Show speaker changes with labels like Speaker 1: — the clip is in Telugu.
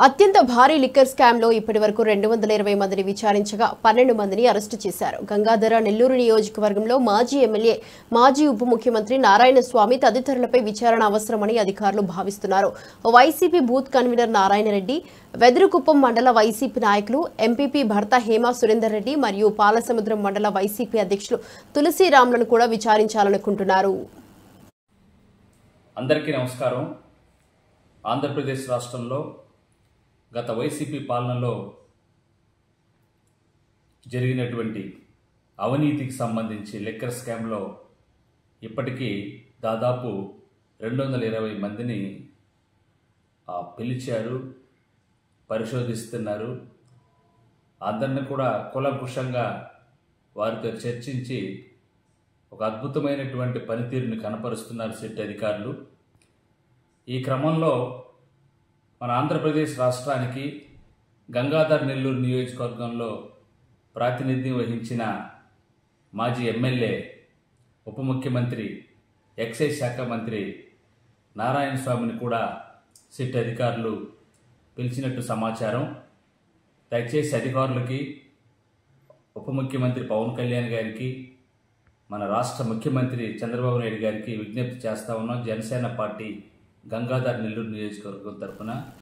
Speaker 1: అత్యంత భారీ లిక్కర్ స్కామ్ లో ఇప్పటివరకు 220 మందిని విచారించగా 12 మందిని అరెస్టు చేశారు. గంగాధర నెల్లూరు నియోజకవర్గంలో మాజీ ఎమ్మెల్యే, మాజీ ఉప ముఖ్యమంత్రి నారాయణస్వామి తదితరులపై విచారణ అవసరమని అధికారులు భావిస్తున్నారు. వైసీపీ బూత్ కన్వీనర్ నారాయణరెడ్డి, వెదురుకుప్పం మండల వైసీపీ నాయకులు, ఎంపీపీ భర్త హేమ సురేందర్ రెడ్డి మరియు పాలసముద్రం మండల వైసీపీ అధ్యక్షులు తులసిరామ్లను కూడా విచారించాలనుకుంటున్నారు.
Speaker 2: అందరికీ నమస్కారం. ఆంధ్రప్రదేశ్ రాష్ట్రంలో గత వైసీపీ పాలనలో జరిగినటువంటి అవినీతికి సంబంధించి లిక్కర్ స్కామ్లో ఇప్పటికీ దాదాపు 220 మందిని పిలిచారు, పరిశోధిస్తున్నారు. అందరిని కూడా కూలంకుషంగా వారితో చర్చించి ఒక అద్భుతమైనటువంటి పనితీరుని కనపరుస్తున్నారు సిట్ అధికారులు. ఈ క్రమంలో మన ఆంధ్రప్రదేశ్ రాష్ట్రానికి గంగాధర్ నెల్లూరు నియోజకవర్గంలో ప్రాతినిధ్యం వహించిన మాజీ ఎమ్మెల్యే, ఉప ముఖ్యమంత్రి, ఎక్సైజ్ శాఖ మంత్రి నారాయణస్వామిని కూడా సిట్ అధికారులు పిలిచినట్టు సమాచారం. దయచేసి అధికారులకి, ఉప ముఖ్యమంత్రి పవన్ కళ్యాణ్ గారికి, మన రాష్ట్ర ముఖ్యమంత్రి చంద్రబాబు నాయుడు గారికి విజ్ఞప్తి చేస్తా ఉన్నాం. జనసేన పార్టీ గంగాధర్ నెల్లూరు నియోజకవర్గం తరఫున